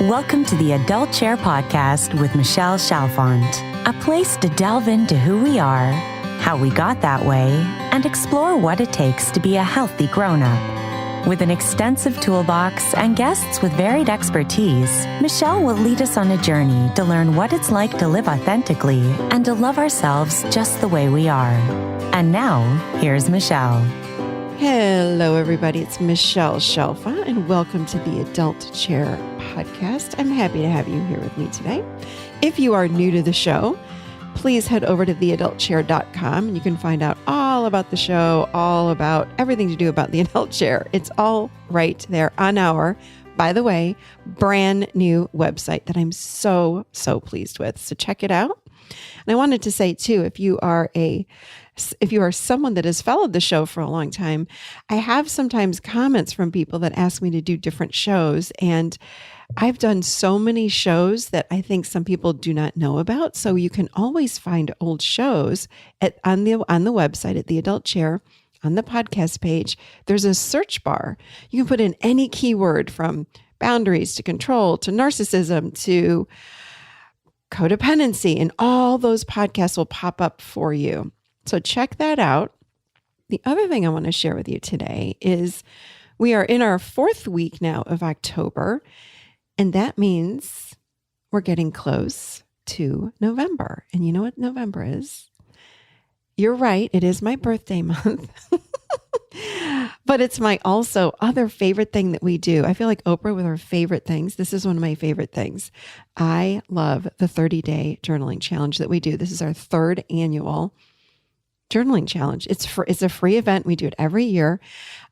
Welcome to the Adult Chair Podcast with Michelle Chalfant, a place to delve into who we are, how we got that way, and explore what it takes to be a healthy grown-up. With an extensive toolbox and guests with varied expertise, Michelle will lead us on a journey to learn what it's like to live authentically and to love ourselves just the way we are. And now, here's Michelle. Hello, everybody. It's Michelle Chalfant, and welcome to the Adult Chair Podcast. I'm happy to have you here with me today. If you are new to the show, please head over to theadultchair.com and you can find out all about the show, all about everything to do about the adult chair. It's all right there on our, by the way, brand new website that I'm so pleased with. So check it out. And I wanted to say too, if you are someone that has followed the show for a long time, I have sometimes comments from people that ask me to do different shows. And I've done so many shows that I think some people do not know about. So you can always find old shows on the website at the Adult Chair. On the podcast page, there's a search bar. You can put in any keyword from boundaries to control to narcissism to codependency, and all those podcasts will pop up for you. So check that out. The other thing I want to share with you today is we are in our 4th week now of October, and that means we're getting close to November. And you know what November is? You're right. It is my birthday month. But it's my also other favorite thing that we do. I feel like Oprah with her favorite things. This is one of my favorite things. I love the 30-day journaling challenge that we do. This is our 3rd annual journaling challenge. It's a free event. We do it every year.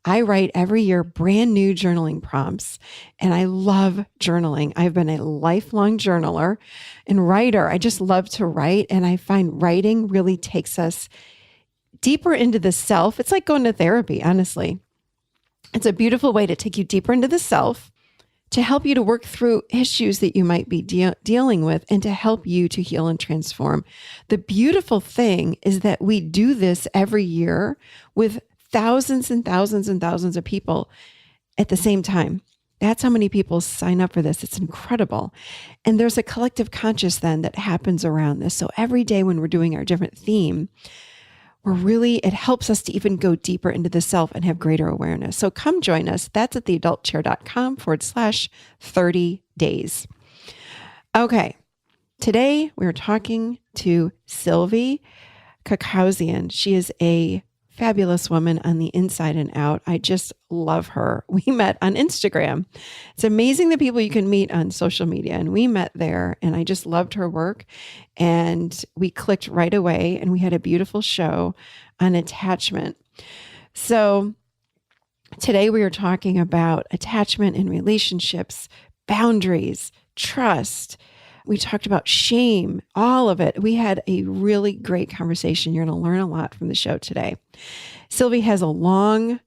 I write every year brand new journaling prompts, and I love journaling. I've been a lifelong journaler and writer. I just love to write, and I find writing really takes us deeper into the self. It's like going to therapy, honestly. It's a beautiful way to take you deeper into the self, to help you to work through issues that you might be dealing with, and to help you to heal and transform. The beautiful thing is that we do this every year with thousands and thousands and thousands of people at the same time. That's how many people sign up for this. It's incredible. And there's a collective conscious then that happens around this. So every day when we're doing our different theme, it helps us to even go deeper into the self and have greater awareness. So come join us. That's at theadultchair.com/30 days. Okay. Today we're talking to Silvy Khoucasian. She is a fabulous woman on the inside and out. I just love her. We met on Instagram. It's amazing the people you can meet on social media, and we met there, and I just loved her work, and we clicked right away, and we had a beautiful show on attachment. So today we are talking about attachment in relationships, boundaries, trust. We talked about shame, all of it. We had a really great conversation. You're going to learn a lot from the show today. Silvy has a long-running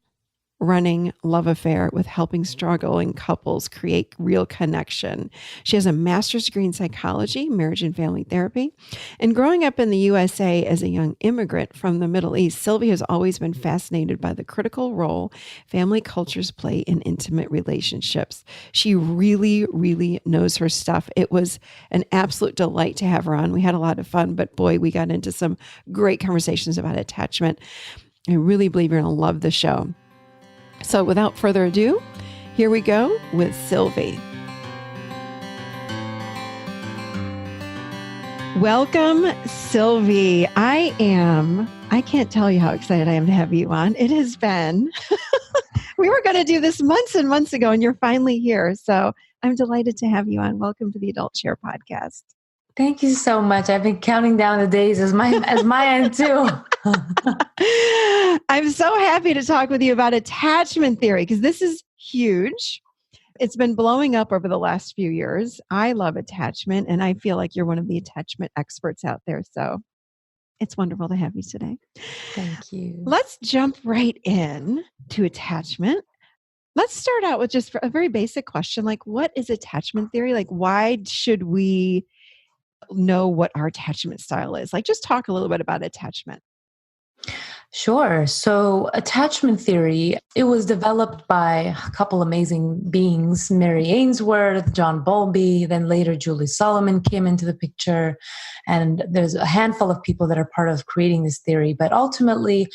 love affair with helping struggling couples create real connection. She has a master's degree in psychology, marriage and family therapy. And growing up in the USA as a young immigrant from the Middle East, Silvy has always been fascinated by the critical role family cultures play in intimate relationships. She really knows her stuff. It was an absolute delight to have her on. We had a lot of fun, but boy, we got into some great conversations about attachment. I really believe you're going to love the show. So without further ado, here we go with Silvy. Welcome, Silvy. I can't tell you how excited I am to have you on. It has been, we were going to do this months and months ago, and you're finally here. So I'm delighted to have you on. Welcome to the Adult Chair Podcast. Thank you so much. I've been counting down the days as my end too. I'm so happy to talk with you about attachment theory, because this is huge. It's been blowing up over the last few years. I love attachment, and I feel like you're one of the attachment experts out there. So it's wonderful to have you today. Thank you. Let's jump right in to attachment. Let's start out with just a very basic question. Like, what is attachment theory? Like, why should we know what our attachment style is? Like, just talk a little bit about attachment. Sure. So attachment theory, it was developed by a couple amazing beings, Mary Ainsworth, John Bowlby, then later Julie Solomon came into the picture. And there's a handful of people that are part of creating this theory. But ultimately,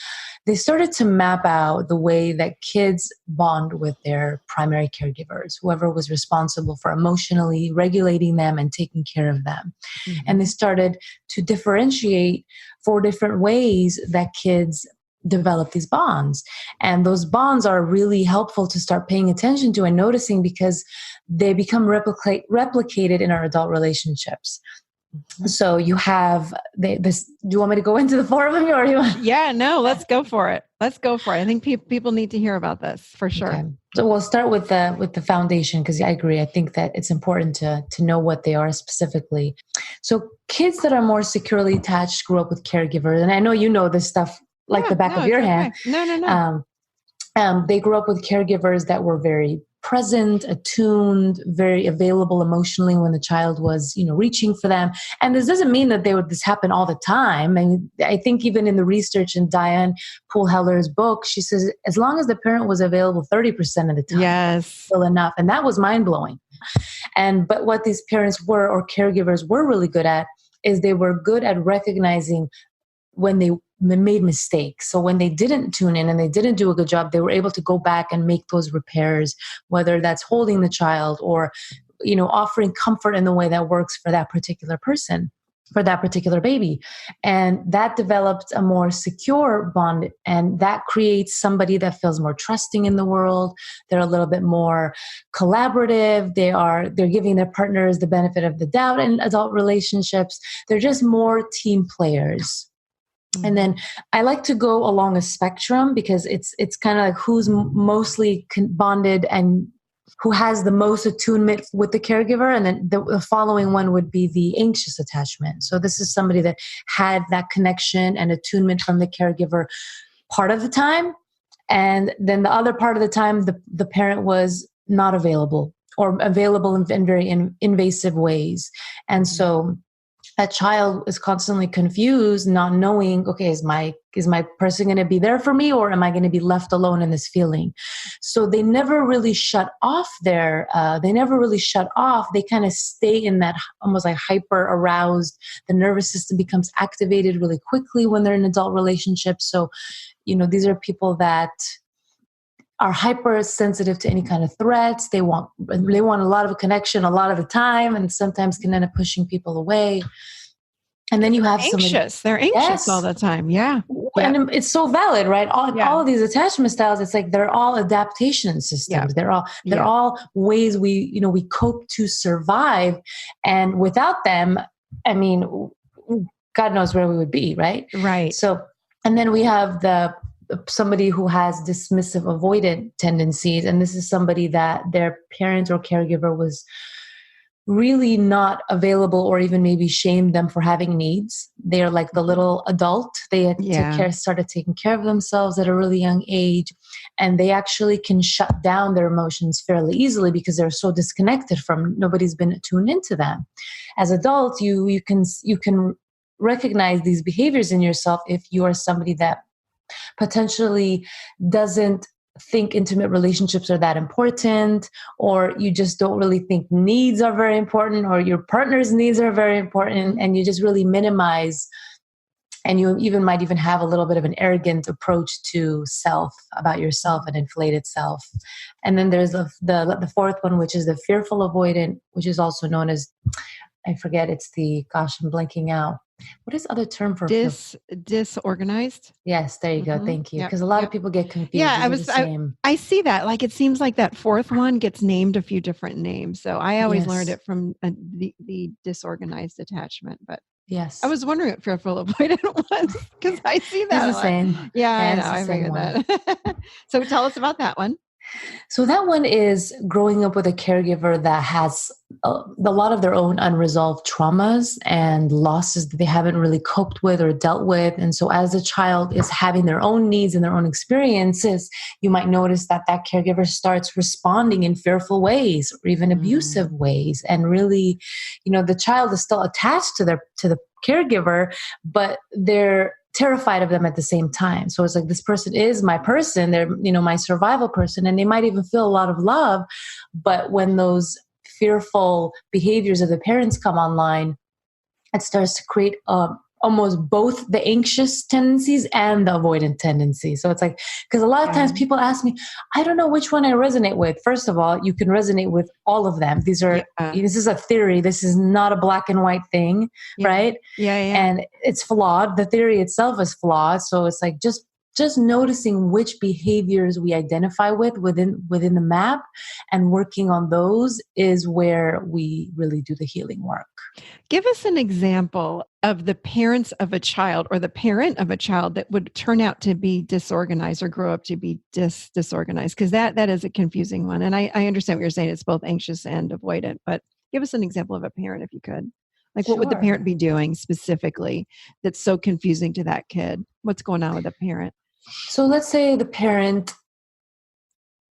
they started to map out the way that kids bond with their primary caregivers, whoever was responsible for emotionally regulating them and taking care of them. Mm-hmm. And they started to differentiate 4 different ways that kids develop these bonds. And those bonds are really helpful to start paying attention to and noticing because they become replicated in our adult relationships. So you have this. Do you want me to go into the 4 of them, or you want? Yeah, no, let's go for it. Let's go for it. I think people need to hear about this for sure. Okay. So we'll start with the foundation, because I agree. I think that it's important to know what they are specifically. So kids that are more securely attached grew up with caregivers, and I know you know this stuff like the back of your hand. No. They grew up with caregivers that were very present, attuned, very available emotionally when the child was, reaching for them. And this doesn't mean that this happen all the time. And I think even in the research in Diane Poole-Heller's book, she says, as long as the parent was available 30% of the time, yes, still enough. And that was mind blowing. But what these parents were, or caregivers were really good at, is they were good at recognizing when they made mistakes. So when they didn't tune in and they didn't do a good job, they were able to go back and make those repairs, whether that's holding the child or, offering comfort in the way that works for that particular person, for that particular baby. And that developed a more secure bond. And that creates somebody that feels more trusting in the world. They're a little bit more collaborative. They're giving their partners the benefit of the doubt in adult relationships. They're just more team players. And then I like to go along a spectrum, because it's kind of like who's mostly bonded and who has the most attunement with the caregiver. And then the following one would be the anxious attachment. So this is somebody that had that connection and attunement from the caregiver part of the time. And then the other part of the time, the parent was not available, or available in very invasive ways. And so that child is constantly confused, not knowing, okay, is my person going to be there for me, or am I going to be left alone in this feeling? So they never really shut off They kind of stay in that almost like hyper aroused. The nervous system becomes activated really quickly when they're in adult relationships. So, these are people that are hypersensitive to any kind of threats. They want a lot of connection a lot of the time, and sometimes can end up pushing people away. And then you have anxious. They're anxious all the time. Yeah. And it's so valid, right? All of these attachment styles, it's like they're all adaptation systems. Yeah. They're all ways we cope to survive. And without them, I mean, God knows where we would be, right? Right. So, and then we have somebody who has dismissive avoidant tendencies. And this is somebody that their parent or caregiver was really not available, or even maybe shamed them for having needs. They're like the little adult. They had started taking care of themselves at a really young age. And they actually can shut down their emotions fairly easily because they're so disconnected from, nobody's been tuned into them. As adults, you can recognize these behaviors in yourself if you are somebody that potentially doesn't think intimate relationships are that important, or you just don't really think needs are very important, or your partner's needs are very important, and you just really minimize, and you might even have a little bit of an arrogant approach to self, about yourself, and inflated self. And then there's the 4th one, which is the fearful avoidant, which is also known as, I forget, I'm blanking out. What is the other term for disorganized? Yes, there you go. Thank you. Because a lot of people get confused. Yeah, I see that. Like, it seems like that 4th one gets named a few different names. So I always learned it from the disorganized attachment. But yes, I was wondering what fearful avoidant was, because I see that. It's the same. Yeah, I know. I figured that. So tell us about that one. So that one is growing up with a caregiver that has a lot of their own unresolved traumas and losses that they haven't really coped with or dealt with. And so as a child is having their own needs and their own experiences, you might notice that caregiver starts responding in fearful ways or even abusive ways. And really, the child is still attached to the caregiver, but they're terrified of them at the same time. So it's like, this person is my person. They're, my survival person. And they might even feel a lot of love. But when those fearful behaviors of the parents come online, it starts to create almost both the anxious tendencies and the avoidant tendencies. So it's like, because a lot of times people ask me, I don't know which one I resonate with. First of all, you can resonate with all of them. These are, this is a theory. This is not a black and white thing, right? Yeah. And it's flawed. The theory itself is flawed. So it's like, just noticing which behaviors we identify with within the map and working on those is where we really do the healing work. Give us an example of the parents of a child or the parent of a child that would turn out to be disorganized or grow up to be disorganized, because that is a confusing one. And I understand what you're saying. It's both anxious and avoidant, but give us an example of a parent if you could. Like, what would the parent be doing specifically that's so confusing to that kid? What's going on with the parent? So let's say the parent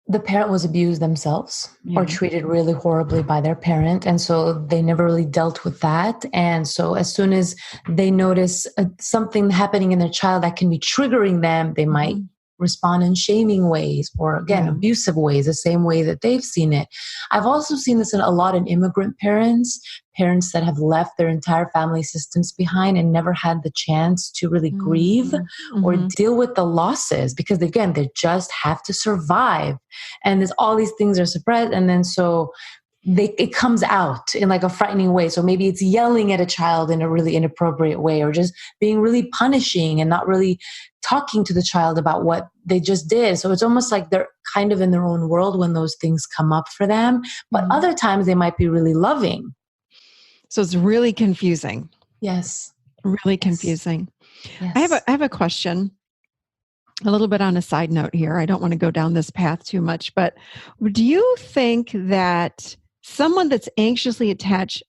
was abused themselves or treated really horribly by their parent. And so they never really dealt with that. And so as soon as they notice something happening in their child that can be triggering them, they might respond in shaming ways or, again, abusive ways, the same way that they've seen it. I've also seen this a lot in immigrant parents that have left their entire family systems behind and never had the chance to really grieve or deal with the losses, because again, they just have to survive. And there's all these things are suppressed. And then so it comes out in like a frightening way. So maybe it's yelling at a child in a really inappropriate way, or just being really punishing and not really talking to the child about what they just did. So it's almost like they're kind of in their own world when those things come up for them. But other times they might be really loving. So it's really confusing. Yes. Really confusing. Yes. I have a question, a little bit on a side note here. I don't want to go down this path too much, but do you think that someone that's anxiously attached,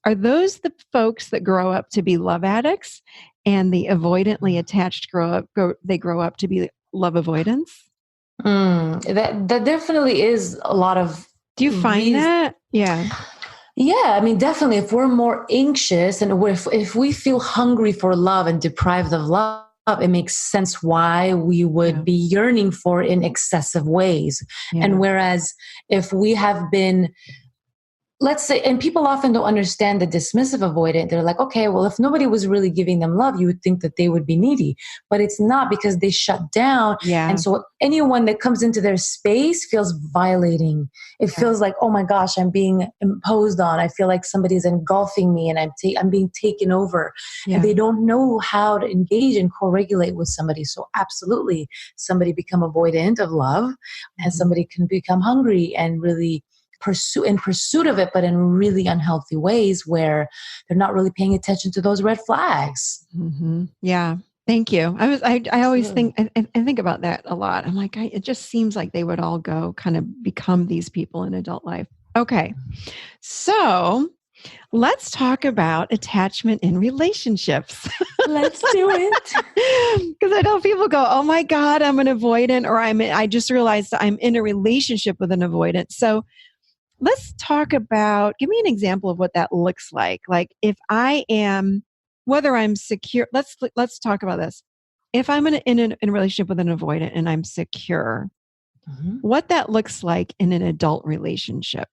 are those the folks that grow up to be love addicts, and the avoidantly attached grow up to be love avoidance? That definitely is a lot of. Do you find that? Yeah. Yeah, I mean, definitely. If we're more anxious and if we feel hungry for love and deprived of love, it makes sense why we would be yearning for it in excessive ways. And whereas if we have been, let's say, and people often don't understand the dismissive avoidant. They're like, okay, well, if nobody was really giving them love, you would think that they would be needy. But it's not, because they shut down. Yeah. And so anyone that comes into their space feels violating. It feels like, oh my gosh, I'm being imposed on. I feel like somebody's engulfing me and I'm being taken over. And they don't know how to engage and co-regulate with somebody. So absolutely, somebody become avoidant of love, and somebody can become hungry and really pursuit of it, but in really unhealthy ways where they're not really paying attention to those red flags. Yeah. Thank you. I always think, and think about that a lot. I'm like, it just seems like they would all go kind of become these people in adult life. Okay. So let's talk about attachment in relationships. Let's do it. Because I know people go, oh my God, I'm an avoidant, or I just realized I'm in a relationship with an avoidant. So let's talk about, give me an example of what that looks like. Like if I am, whether I'm secure, let's talk about this. If I'm in a relationship with an avoidant and I'm secure, what that looks like in an adult relationship.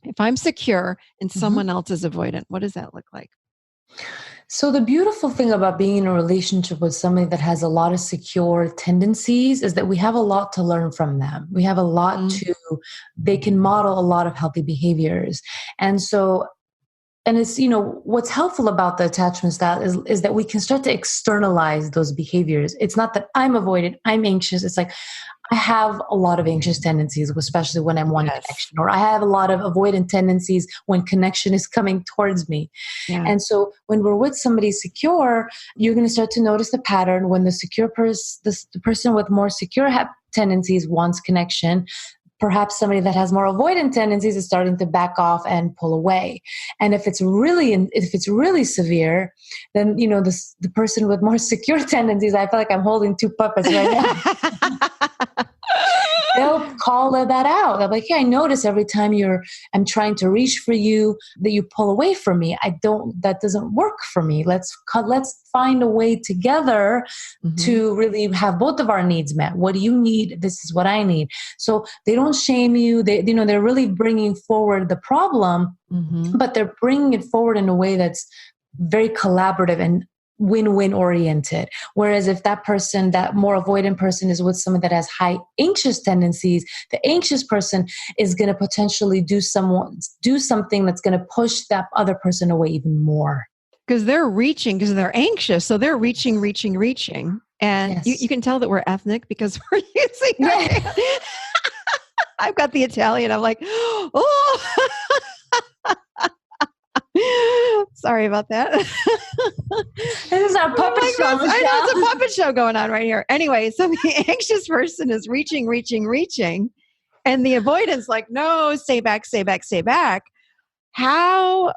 If I'm secure and someone else is avoidant, what does that look like? So the beautiful thing about being in a relationship with somebody that has a lot of secure tendencies is that we have a lot to learn from them. We have a lot they can model a lot of healthy behaviors. And so, and it's, what's helpful about the attachment style is that we can start to externalize those behaviors. It's not that I'm avoidant, I'm anxious. It's like, I have a lot of anxious tendencies, especially when I'm wanting connection, or I have a lot of avoidant tendencies when connection is coming towards me. And so when we're with somebody secure, you're going to start to notice the pattern when the secure the person with more secure tendencies wants connection. Perhaps somebody that has more avoidant tendencies is starting to back off and pull away. And if it's really severe, then, the person with more secure tendencies, I feel like I'm holding two puppets right now. they'll call that out. They're like, yeah, I notice every time I'm trying to reach for you that you pull away from me. That doesn't work for me. Let's find a way together to really have both of our needs met. What do you need? This is what I need. So they don't shame you. They're really bringing forward the problem, but they're bringing it forward in a way that's very collaborative and win-win oriented. Whereas if that more avoidant person is with someone that has high anxious tendencies, the anxious person is going to potentially do something that's going to push that other person away even more. Because they're anxious. So they're reaching. And Yes. you can tell that we're ethnic because we're using I've got the Italian. I'm like, oh, sorry about that. This is our puppet show. I know it's a puppet show going on right here. Anyway, so the anxious person is reaching. And the avoidance like, no, stay back. How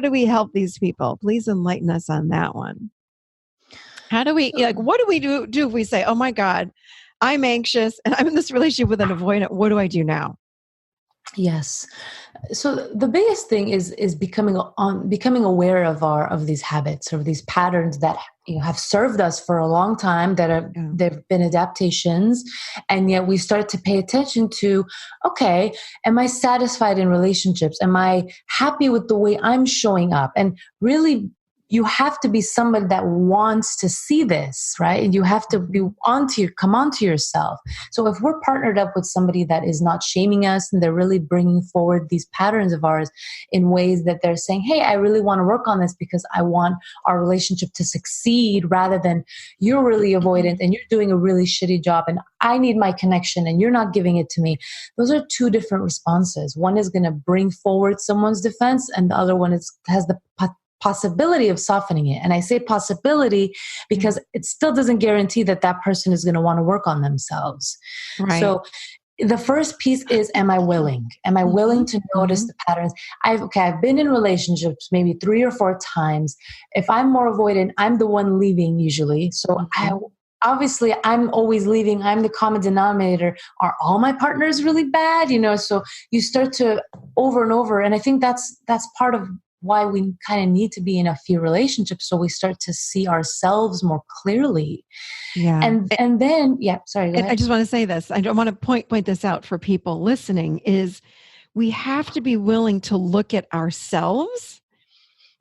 do we help these people? Please enlighten us on that one. How do we, what do we do if we say, oh my God, I'm anxious and I'm in this relationship with an avoidant. What do I do now? Yes. So the biggest thing is becoming aware of these habits or these patterns that have served us for a long time, that they've been adaptations, and yet we start to pay attention to, okay, am I satisfied in relationships? Am I happy with the way I'm showing up? And really, you have to be somebody that wants to see this, right? And you have to come onto yourself. So if we're partnered up with somebody that is not shaming us and they're really bringing forward these patterns of ours in ways that they're saying, hey, I really want to work on this because I want our relationship to succeed, rather than you're really avoidant and you're doing a really shitty job and I need my connection and you're not giving it to me. Those are two different responses. One is going to bring forward someone's defense and the other one has the possibility of softening it. And I say possibility because it still doesn't guarantee that person is going to want to work on themselves. Right. So the first piece is, am I willing? Am I willing to notice the patterns? I've been in relationships maybe 3 or 4 times. If I'm more avoidant, I'm the one leaving usually. So obviously I'm always leaving. I'm the common denominator. Are all my partners really bad? So you start to over and over. And I think that's part of why we kind of need to be in a few relationships, so we start to see ourselves more clearly. Yeah. And then, sorry. I just want to say this. I don't want to point this out for people listening, is we have to be willing to look at ourselves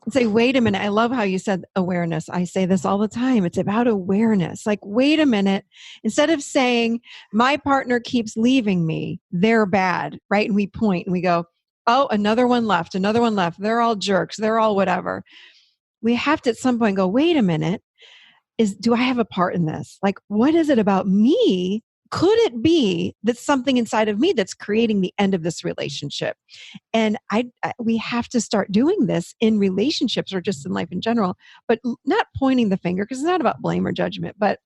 and say, wait a minute. I love how you said awareness. I say this all the time. It's about awareness. Like, wait a minute. Instead of saying my partner keeps leaving me, they're bad, right? And we point and we go, oh, another one left. They're all jerks. They're all whatever. We have to at some point go, wait a minute. Do I have a part in this? Like, what is it about me? Could it be that something inside of me that's creating the end of this relationship? And we have to start doing this in relationships or just in life in general, but not pointing the finger, because it's not about blame or judgment, but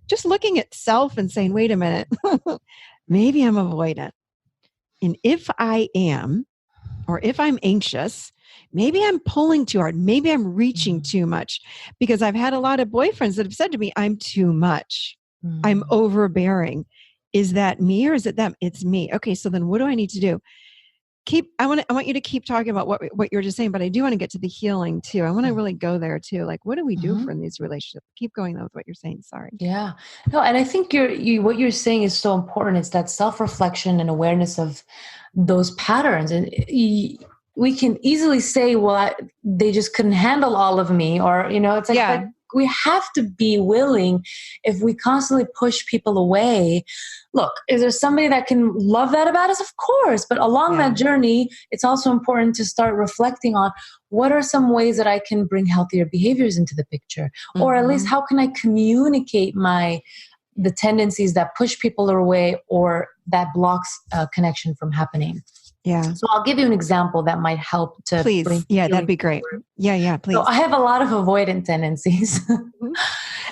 just looking at self and saying, wait a minute, maybe I'm avoidant. And if I am, or if I'm anxious, maybe I'm pulling too hard. Maybe I'm reaching too much, because I've had a lot of boyfriends that have said to me, I'm too much. I'm overbearing. Is that me or is it them? It's me. Okay. So then what do I need to do? I want you to keep talking about what you're just saying, but I do want to get to the healing too. I want to really go there too. Like, what do we do for in these relationships? Keep going though with what you're saying. Sorry. Yeah. No, and I think what you're saying is so important. It's that self-reflection and awareness of those patterns. And we can easily say, well, they just couldn't handle all of me, or, it's like, but we have to be willing. If we constantly push people away, look, is there somebody that can love that about us? Of course. But along that journey, it's also important to start reflecting on what are some ways that I can bring healthier behaviors into the picture, or at least how can I communicate the tendencies that push people away or that blocks connection from happening. Yeah. So I'll give you an example that might help to. Please. Yeah, that'd be great. Yeah, please. So I have a lot of avoidant tendencies.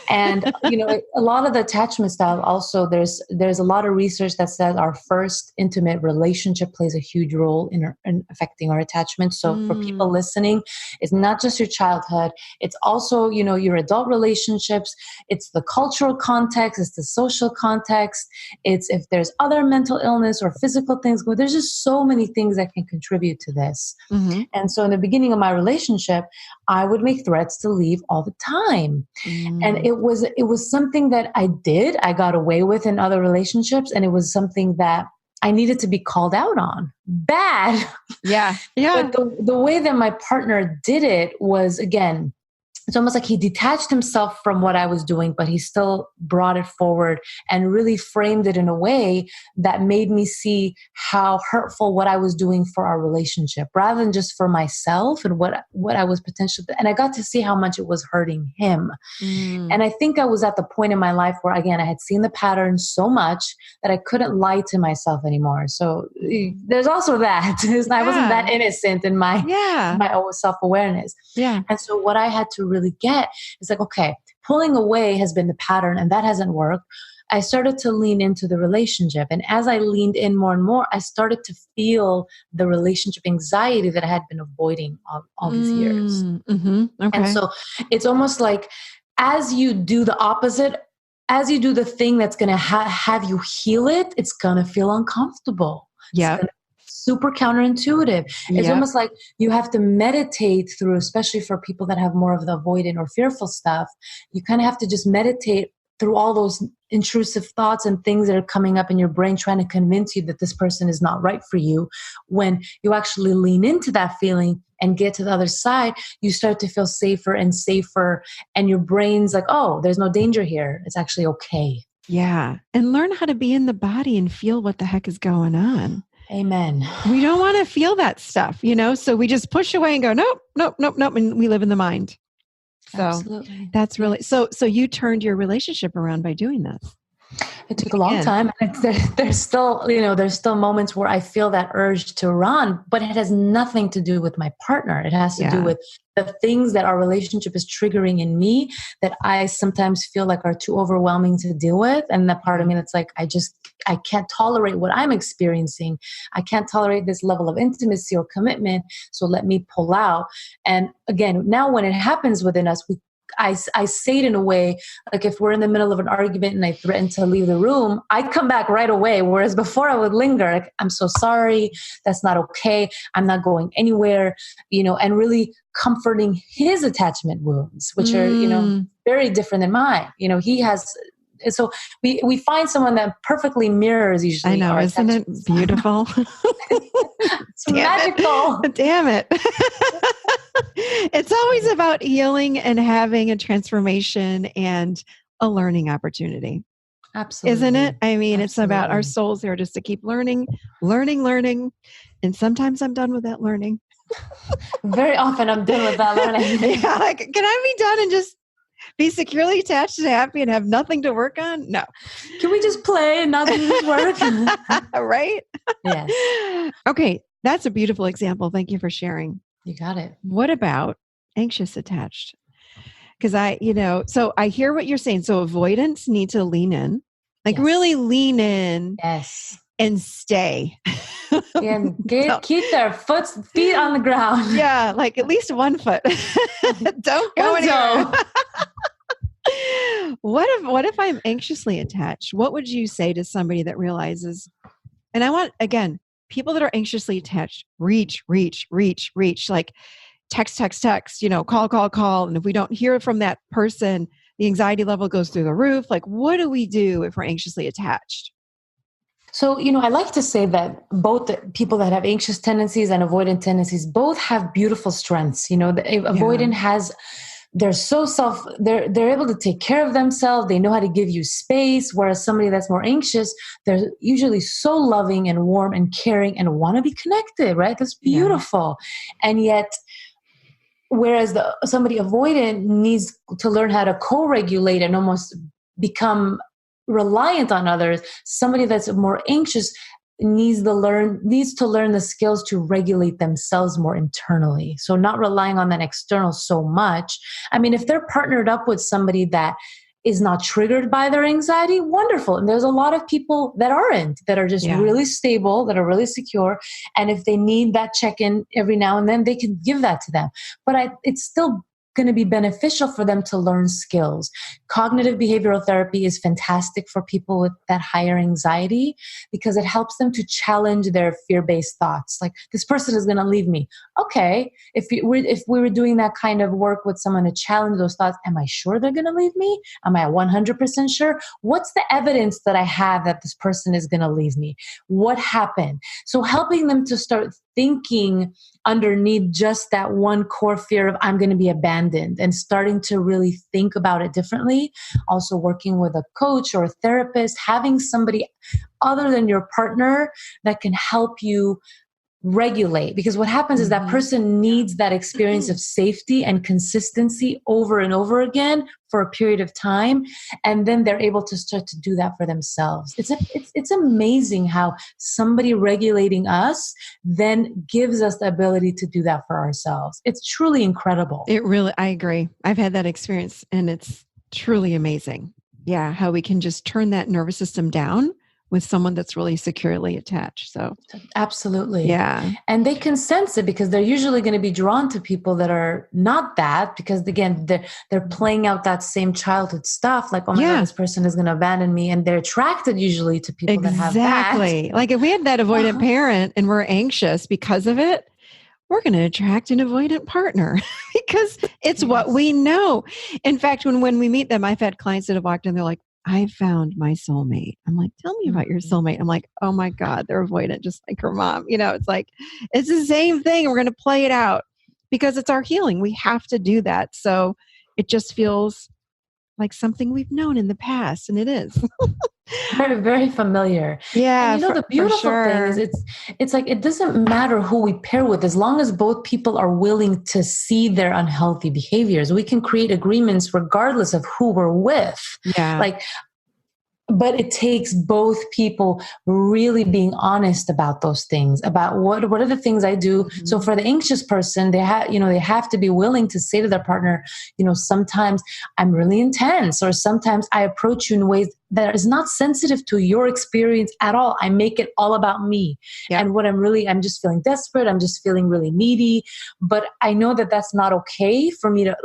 And, a lot of the attachment style also, there's a lot of research that says our first intimate relationship plays a huge role in affecting our attachment. So for people listening, it's not just your childhood. It's also, your adult relationships. It's the cultural context. It's the social context. It's if there's other mental illness or physical things going, there's just so many things that can contribute to this. Mm-hmm. And so in the beginning of my relationship, I would make threats to leave all the time. And it was something that I got away with in other relationships. And it was something that I needed to be called out on. Bad. Yeah. Yeah. But the way that my partner did it was, again, it's almost like he detached himself from what I was doing, but he still brought it forward and really framed it in a way that made me see how hurtful what I was doing for our relationship, rather than just for myself and what I was potentially. And I got to see how much it was hurting him. And I think I was at the point in my life where, again, I had seen the pattern so much that I couldn't lie to myself anymore. So there's also that. I wasn't that innocent in my own self-awareness. Yeah. And so what I had to really get is like, okay, pulling away has been the pattern and that hasn't worked. I started to lean into the relationship. And as I leaned in more and more, I started to feel the relationship anxiety that I had been avoiding all these years. Mm-hmm. Okay. And so it's almost like as you do the opposite, as you do the thing that's going to have you heal it, it's going to feel uncomfortable. Yeah. Super counterintuitive. It's almost like you have to meditate through, especially for people that have more of the avoidant or fearful stuff. You kind of have to just meditate through all those intrusive thoughts and things that are coming up in your brain, trying to convince you that this person is not right for you. When you actually lean into that feeling and get to the other side, you start to feel safer and safer. And your brain's like, oh, there's no danger here. It's actually okay. Yeah. And learn how to be in the body and feel what the heck is going on. Amen. We don't want to feel that stuff, so we just push away and go, nope, nope, nope, nope. And we live in the mind. So Absolutely. That's really, so you turned your relationship around by doing that. It took a long time. There's still moments where I feel that urge to run, but it has nothing to do with my partner. It has to do with the things that our relationship is triggering in me that I sometimes feel like are too overwhelming to deal with. And that part of me that's like, I can't tolerate what I'm experiencing. I can't tolerate this level of intimacy or commitment. So let me pull out. And again, now when it happens within us, I say it in a way, like if we're in the middle of an argument and I threaten to leave the room, I come back right away. Whereas before I would linger, like, I'm so sorry. That's not okay. I'm not going anywhere, and really comforting his attachment wounds, which are, very different than mine. He has. So we find someone that perfectly mirrors usually. I know, isn't it beautiful? It's magical. Damn it. It's always about healing and having a transformation and a learning opportunity. Absolutely. Isn't it? I mean, Absolutely. It's about our souls here just to keep learning. And sometimes I'm done with that learning. Very often I'm done with that learning. Can I be done and just be securely attached and happy and have nothing to work on? No. Can we just play and not do this work? Right? Yes. Okay. That's a beautiful example. Thank you for sharing. You got it. What about anxious attached? Because so I hear what you're saying. So avoidants need to lean in, really lean in. Yes. And stay. And keep their feet on the ground. Yeah, like at least 1 foot. Don't go anywhere. What if I'm anxiously attached? What would you say to somebody that realizes, and I want, again, people that are anxiously attached, reach, like text, call. And if we don't hear from that person, the anxiety level goes through the roof. Like, what do we do if we're anxiously attached? So, I like to say that both the people that have anxious tendencies and avoidant tendencies both have beautiful strengths. The avoidant has, they're able to take care of themselves. They know how to give you space. Whereas somebody that's more anxious, they're usually so loving and warm and caring and want to be connected, right? That's beautiful. Yeah. And yet, whereas somebody avoidant needs to learn how to co-regulate and almost become reliant on others, somebody that's more anxious needs to learn the skills to regulate themselves more internally. So not relying on that external so much. I mean, if they're partnered up with somebody that is not triggered by their anxiety, wonderful. And there's a lot of people that aren't, that are just really stable, that are really secure. And if they need that check-in every now and then, they can give that to them. But it's still going to be beneficial for them to learn skills. Cognitive behavioral therapy is fantastic for people with that higher anxiety because it helps them to challenge their fear-based thoughts. Like, this person is going to leave me. Okay, if we were doing that kind of work with someone to challenge those thoughts, am I sure they're going to leave me? Am I 100% sure? What's the evidence that I have that this person is going to leave me? What happened? So helping them to start thinking underneath just that one core fear of I'm going to be abandoned, and starting to really think about it differently. Also working with a coach or a therapist, having somebody other than your partner that can help you regulate, because what happens is that person needs that experience of safety and consistency over and over again for a period of time, and then they're able to start to do that for themselves. It's amazing how somebody regulating us then gives us the ability to do that for ourselves. It's truly incredible. I agree. I've had that experience, and it's truly amazing. Yeah, how we can just turn that nervous system down with someone that's really securely attached. So absolutely. Yeah. And they can sense it because they're usually going to be drawn to people that are not that, because again, they're playing out that same childhood stuff. Like, oh my God, this person is going to abandon me. And they're attracted usually to people that have that. Exactly. Like, if we had that avoidant parent and we're anxious because of it, we're going to attract an avoidant partner because it's what we know. In fact, when we meet them, I've had clients that have walked in, they're like, I found my soulmate. I'm like, tell me about your soulmate. I'm like, oh my God, they're avoidant, just like her mom. It's like, it's the same thing. We're going to play it out because it's our healing. We have to do that. So it just feels like something we've known in the past, and it is. Very, very familiar. Yeah. And the beautiful thing is it's like, it doesn't matter who we pair with, as long as both people are willing to see their unhealthy behaviors. We can create agreements regardless of who we're with. Yeah. But it takes both people really being honest about those things, about what are the things I do. So for the anxious person, they have to be willing to say to their partner, sometimes I'm really intense, or sometimes I approach you in ways that is not sensitive to your experience at all. I make it all about me. Yeah. And what I'm just feeling desperate. I'm just feeling really needy, but I know that that's not okay for me to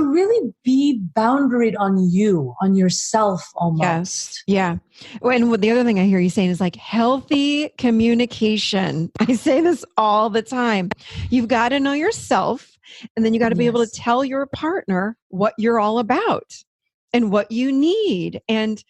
really be boundaried on you, on yourself almost. Yes. Yeah. And the other thing I hear you saying is like healthy communication. I say this all the time. You've got to know yourself, and then you got to be able to tell your partner what you're all about and what you need. And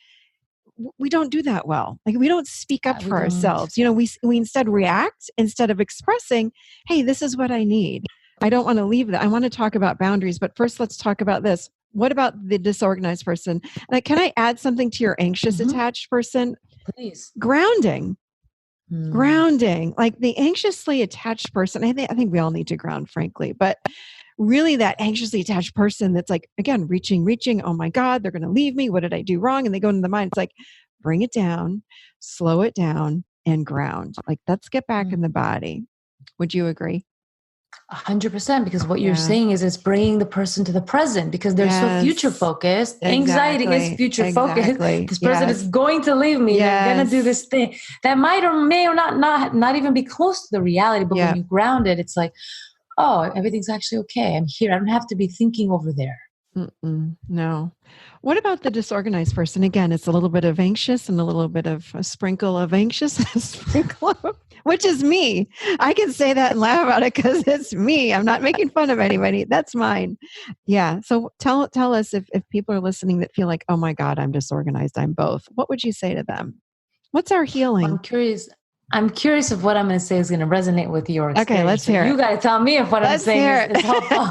we don't do that well. Like, we don't speak up for ourselves. We instead react instead of expressing, hey, this is what I need. I don't want to leave that. I want to talk about boundaries, but first let's talk about this. What about the disorganized person? Like, can I add something to your anxious attached person? Please. Grounding. Grounding. Like, the anxiously attached person, I think we all need to ground, frankly, but really that anxiously attached person that's like, again, reaching, oh my God, they're going to leave me. What did I do wrong? And they go into the mind. It's like, bring it down, slow it down, and ground. Like, let's get back in the body. Would you agree? 100%, because what you're saying is it's bringing the person to the present, because they're so future focused. Anxiety is future focused. This person is going to leave me. They're going to do this thing that might or may or not even be close to the reality. But when you ground it, it's like, oh, everything's actually okay. I'm here. I don't have to be thinking over there. No. What about the disorganized person? Again, it's a little bit of anxious and a little bit of a sprinkle of anxious, which is me. I can say that and laugh about it because it's me. I'm not making fun of anybody. That's mine. Yeah. So tell us if people are listening that feel like, oh my God, I'm disorganized. I'm both. What would you say to them? What's our healing? I'm curious if what I'm going to say is going to resonate with your experience. Okay, let's hear it. You got to tell me if what I'm saying is helpful.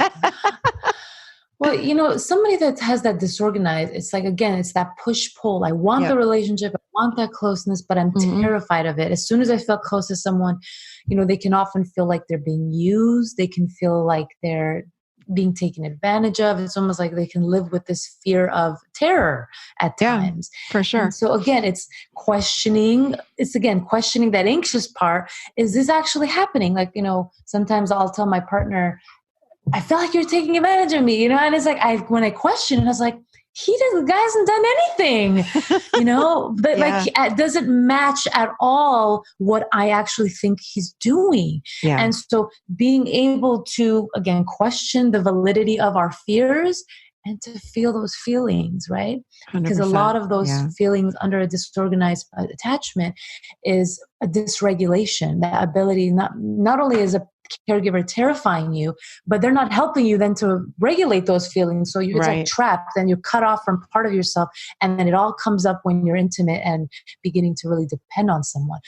Well, somebody that has that disorganized, it's like, again, it's that push-pull. I want the relationship. I want that closeness, but I'm terrified of it. As soon as I feel close to someone, they can often feel like they're being used. They can feel like they're being taken advantage of. It's almost like they can live with this fear of terror at times. For sure. And so again, it's questioning that anxious part. Is this actually happening? Like, sometimes I'll tell my partner, I feel like you're taking advantage of me, and it's like, when I question it, I was like, the guy hasn't done anything, but like it doesn't match at all what I actually think he's doing. Yeah. And so being able to, again, question the validity of our fears and to feel those feelings, right? Because a lot of those feelings under a disorganized attachment is a dysregulation, that ability, not only is a caregiver terrifying you, but they're not helping you then to regulate those feelings. So it's like trapped and you're cut off from part of yourself. And then it all comes up when you're intimate and beginning to really depend on someone.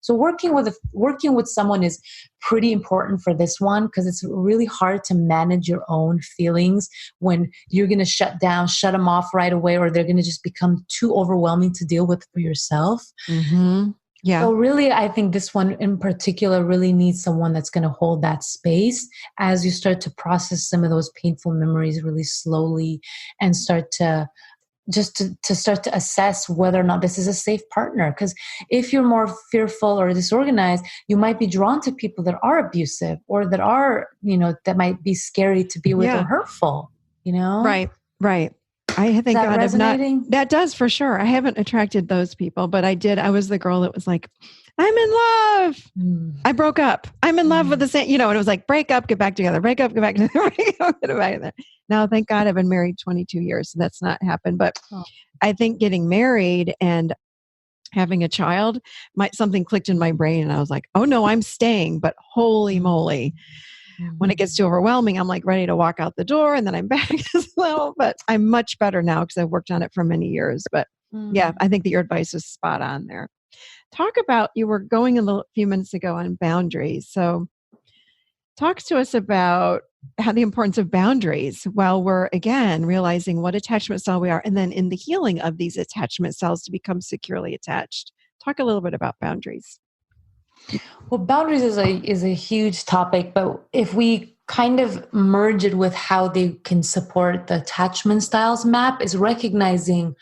So working with someone is pretty important for this one, because it's really hard to manage your own feelings when you're going to shut them off right away, or they're going to just become too overwhelming to deal with for yourself. Mm-hmm. Yeah. So really, I think this one in particular really needs someone that's going to hold that space as you start to process some of those painful memories really slowly, and start to assess whether or not this is a safe partner. Because if you're more fearful or disorganized, you might be drawn to people that are abusive, or that are, that might be scary to be with, or hurtful, Right. I think God have not, that does for sure. I haven't attracted those people, but I was the girl that was like, I'm in love. I broke up. I'm in love with the same, and it was like, break up, get back together, break up, get back together, break up, get back together. Now, thank God I've been married 22 years, so that's not happened. But I think getting married and having a child, something clicked in my brain, and I was like, oh no, I'm staying. But holy moly, when it gets too overwhelming, I'm like ready to walk out the door, and then I'm back as well. But I'm much better now because I've worked on it for many years. But yeah, I think that your advice is spot on there. Talk about, you were going a few minutes ago on boundaries. So talk to us about how the importance of boundaries while we're, again, realizing what attachment style we are, and then in the healing of these attachment styles to become securely attached. Talk a little bit about boundaries. Well, boundaries is a huge topic, but if we kind of merge it with how they can support the attachment styles map, is recognizing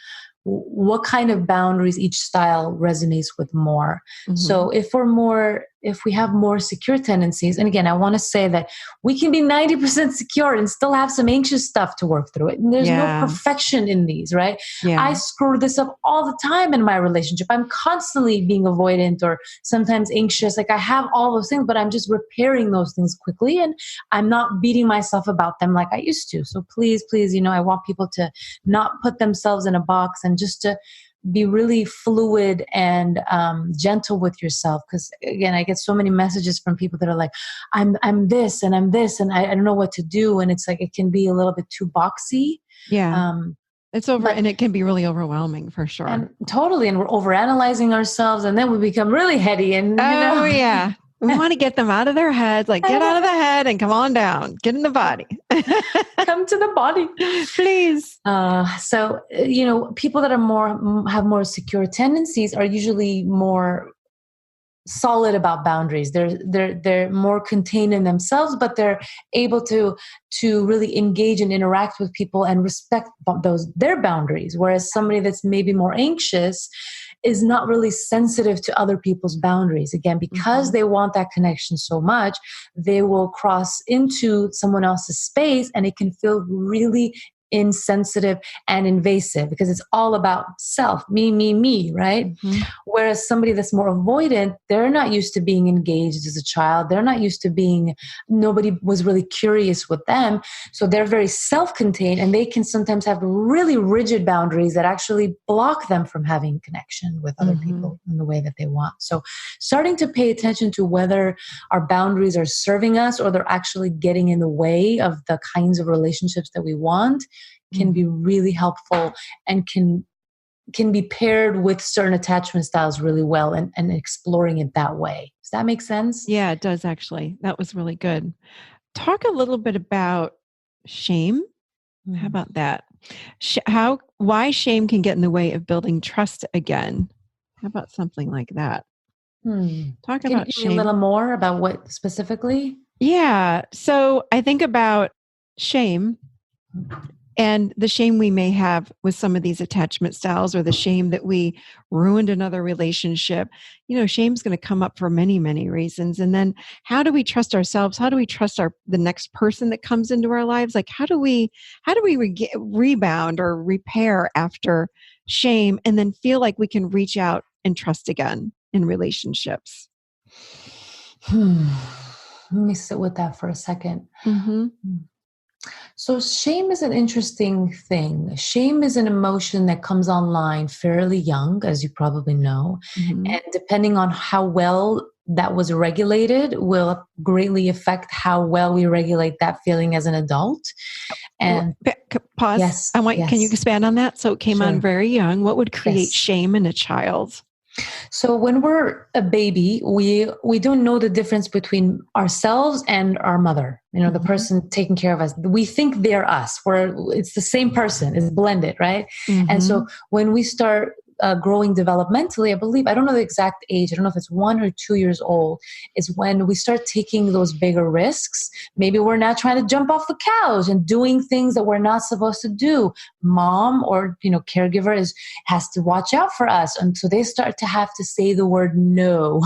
what kind of boundaries each style resonates with more. Mm-hmm. So if we have more secure tendencies, and again, I want to say that we can be 90% secure and still have some anxious stuff to work through it. And there's no perfection in these, right? Yeah. I screw this up all the time in my relationship. I'm constantly being avoidant or sometimes anxious. Like I have all those things, but I'm just repairing those things quickly, and I'm not beating myself about them like I used to. So please, I want people to not put themselves in a box, and just to be really fluid and gentle with yourself. Because again, I get so many messages from people that are like, I'm this and I'm this, and I don't know what to do. And it's like, it can be a little bit too boxy. Yeah. And it can be really overwhelming for sure. And totally. And we're overanalyzing ourselves, and then we become really heady. And yeah. We want to get them out of their heads, like get out of the head and come on down, get in the body. Come to the body, please. So, people that have more secure tendencies are usually more solid about boundaries. They're more contained in themselves, but they're able to really engage and interact with people and respect their boundaries. Whereas somebody that's maybe more anxious is not really sensitive to other people's boundaries. Again, because they want that connection so much, they will cross into someone else's space, and it can feel really insensitive and invasive, because it's all about self, me, right? Mm-hmm. Whereas somebody that's more avoidant, they're not used to being engaged as a child. They're not used to nobody was really curious with them. So they're very self-contained, and they can sometimes have really rigid boundaries that actually block them from having connection with other people in the way that they want. So starting to pay attention to whether our boundaries are serving us, or they're actually getting in the way of the kinds of relationships that we want, can be really helpful, and can be paired with certain attachment styles really well, and exploring it that way. Does that make sense? Yeah, it does actually. That was really good. Talk a little bit about shame. How about that? Why shame can get in the way of building trust again. How about something like that? Talk about shame. A little more about what specifically? Yeah. So I think about shame. And the shame we may have with some of these attachment styles, or the shame that we ruined another relationship, shame's going to come up for many, many reasons. And then how do we trust ourselves? How do we trust the next person that comes into our lives? Like, how do we rebound or repair after shame and then feel like we can reach out and trust again in relationships? Let me sit with that for a second. Mm-hmm. So shame is an interesting thing. Shame is an emotion that comes online fairly young, as you probably know. Mm-hmm. And depending on how well that was regulated will greatly affect how well we regulate that feeling as an adult. And pause. Yes, Can you expand on that? So it came on very young. What would create shame in a child? So when we're a baby, we don't know the difference between ourselves and our mother, the person taking care of us. We think they're us. It's the same person. It's blended, right? Mm-hmm. And so when we start growing developmentally, I don't know the exact age, I don't know if it's 1 or 2 years old, is when we start taking those bigger risks. Maybe we're not trying to jump off the couch and doing things that we're not supposed to do. Mom or caregiver has to watch out for us, and so they start to have to say the word no.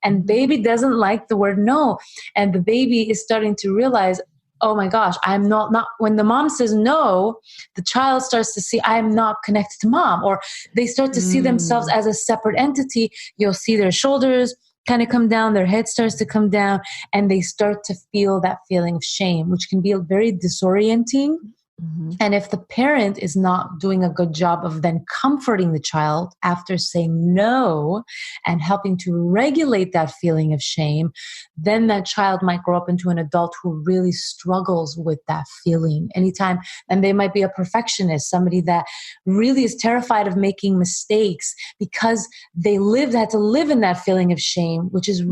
And baby doesn't like the word no, and the baby is starting to realize, oh my gosh, I'm not, when the mom says no, the child starts to see, I'm not connected to mom, or they start to see themselves as a separate entity. You'll see their shoulders kind of come down, their head starts to come down, and they start to feel that feeling of shame, which can be very disorienting. Mm-hmm. And if the parent is not doing a good job of then comforting the child after saying no and helping to regulate that feeling of shame, then that child might grow up into an adult who really struggles with that feeling anytime. And they might be a perfectionist, somebody that really is terrified of making mistakes because they had to live in that feeling of shame, which is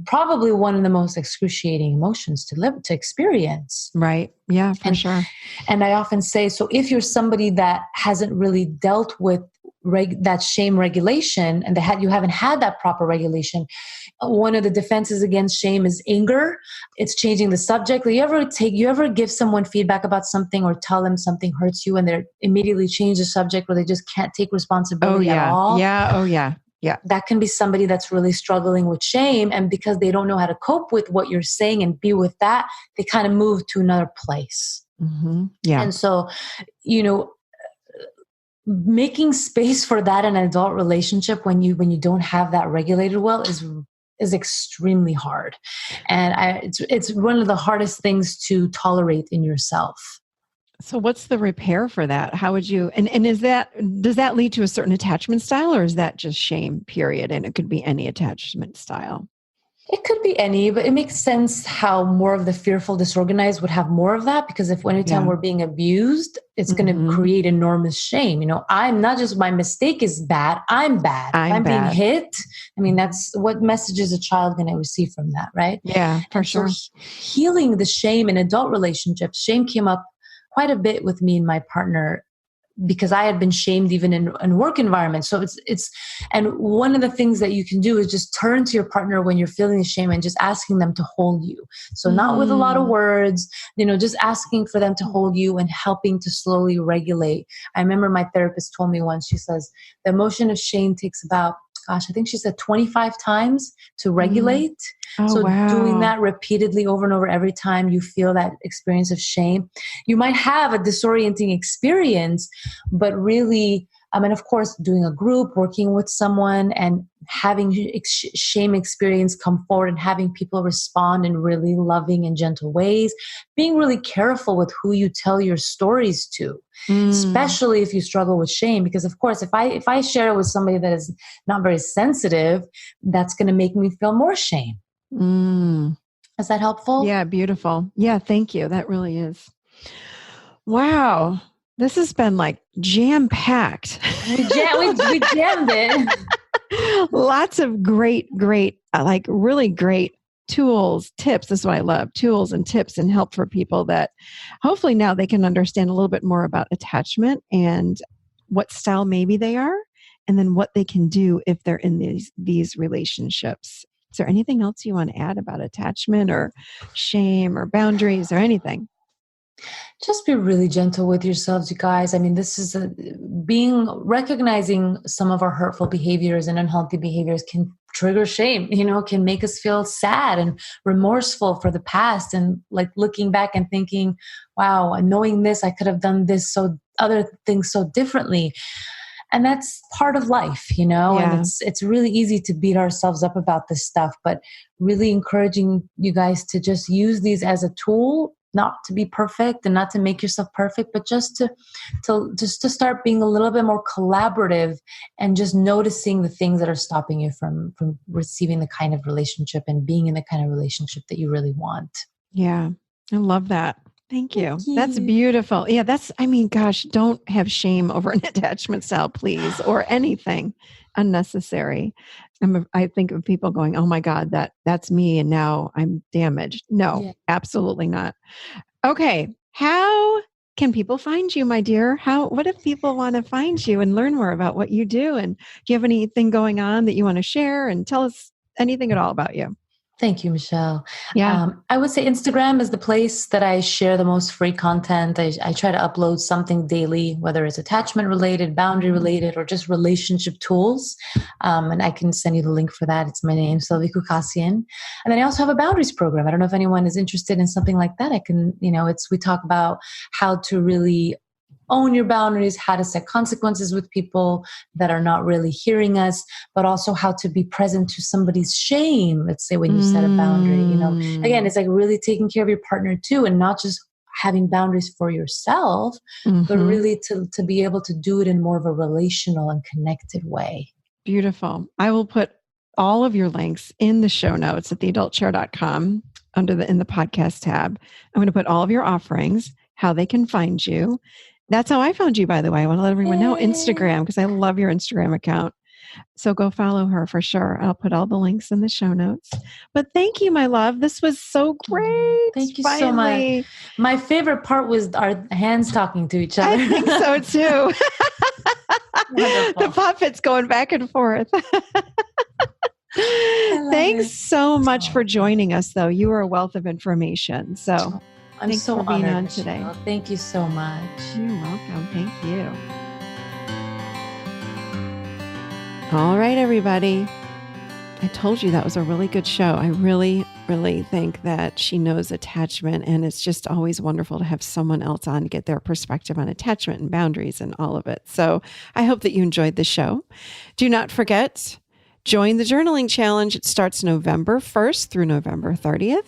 probably one of the most excruciating emotions to experience. Right. Yeah, for sure. And I often say, so if you're somebody that hasn't really dealt with that shame regulation, and you haven't had that proper regulation, one of the defenses against shame is anger. It's changing the subject. You ever give someone feedback about something or tell them something hurts you and they immediately change the subject, or they just can't take responsibility at all? Yeah. Oh, yeah. Yeah. That can be somebody that's really struggling with shame. And because they don't know how to cope with what you're saying and be with that, they kind of move to another place. Mm-hmm. Yeah. And so, making space for that in an adult relationship when you don't have that regulated well is extremely hard. And it's one of the hardest things to tolerate in yourself. So what's the repair for that? How would you, and does that lead to a certain attachment style, or is that just shame, period? And it could be any attachment style. It could be any, but it makes sense how more of the fearful, disorganized would have more of that, because if anytime we're being abused, it's going to create enormous shame. I'm not just, my mistake is bad, I'm bad. If I'm being hit, that's what message is a child going to receive from that, right? Yeah, for sure. So healing the shame in adult relationships, shame came up quite a bit with me and my partner, because I had been shamed even in work environments. So and one of the things that you can do is just turn to your partner when you're feeling the shame and just asking them to hold you. So not with a lot of words, just asking for them to hold you and helping to slowly regulate. I remember my therapist told me once, she says, the emotion of shame takes about, I think she said 25 times to regulate. Doing that repeatedly over and over, every time you feel that experience of shame, you might have a disorienting experience, but really, of course, doing a group, working with someone and having shame experience come forward and having people respond in really loving and gentle ways, being really careful with who you tell your stories to, especially if you struggle with shame. Because of course, if I share it with somebody that is not very sensitive, that's going to make me feel more shame. Is that helpful? Yeah, beautiful. Yeah, thank you. That really is. Wow. This has been like jam-packed. We jammed it. Lots of great, really great tools, tips. This is what I love. Tools and tips and help for people that hopefully now they can understand a little bit more about attachment and what style maybe they are, and then what they can do if they're in these relationships. Is there anything else you want to add about attachment or shame or boundaries or anything? Just be really gentle with yourselves, you guys. I mean, this is recognizing some of our hurtful behaviors and unhealthy behaviors can trigger shame, can make us feel sad and remorseful for the past. And like looking back and thinking, wow, knowing this, I could have done this, so other things so differently. And that's part of life, Yeah. and it's really easy to beat ourselves up about this stuff, but really encouraging you guys to just use these as a tool, not to be perfect and not to make yourself perfect, but just to start being a little bit more collaborative and just noticing the things that are stopping you from receiving the kind of relationship and being in the kind of relationship that you really want. Yeah. I love that. Thank you. Thank you. That's beautiful. Yeah, gosh, don't have shame over an attachment style, please, or anything unnecessary. I think of people going, oh my God, that's me. And now I'm damaged. No, absolutely not. Okay. How can people find you, my dear? What if people want to find you and learn more about what you do? And do you have anything going on that you want to share, and tell us anything at all about you? Thank you, Michelle. Yeah. I would say Instagram is the place that I share the most free content. I try to upload something daily, whether it's attachment related, boundary related, or just relationship tools. And I can send you the link for that. It's my name, Silvy Khoucasian. And then I also have a boundaries program. I don't know if anyone is interested in something like that. We talk about how to really own your boundaries, how to set consequences with people that are not really hearing us, but also how to be present to somebody's shame. Let's say when you set a boundary, again, it's like really taking care of your partner too, and not just having boundaries for yourself, but really to be able to do it in more of a relational and connected way. Beautiful. I will put all of your links in the show notes at theadultchair.com in the podcast tab. I'm going to put all of your offerings, how they can find you. That's how I found you, by the way. I want to let everyone know Instagram, because I love your Instagram account. So go follow her for sure. I'll put all the links in the show notes. But thank you, my love. This was so great. Thank you so much. My favorite part was our hands talking to each other. I think so too. The puppets going back and forth. Thanks so much for joining us, though. You are a wealth of information. So thanks so for being honored, on Michelle. today. Thank you so much. You're welcome. Thank you. All right, everybody. I told you that was a really good show. I really, really think that she knows attachment, and it's just always wonderful to have someone else on to get their perspective on attachment and boundaries and all of it. So I hope that you enjoyed the show. Do not forget, join the journaling challenge. It starts November 1st through November 30th.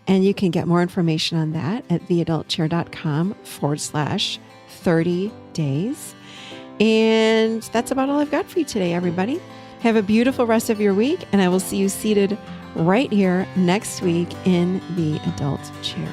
And you can get more information on that at theadultchair.com/30 days. And that's about all I've got for you today, everybody. Have a beautiful rest of your week, and I will see you seated right here next week in the Adult Chair.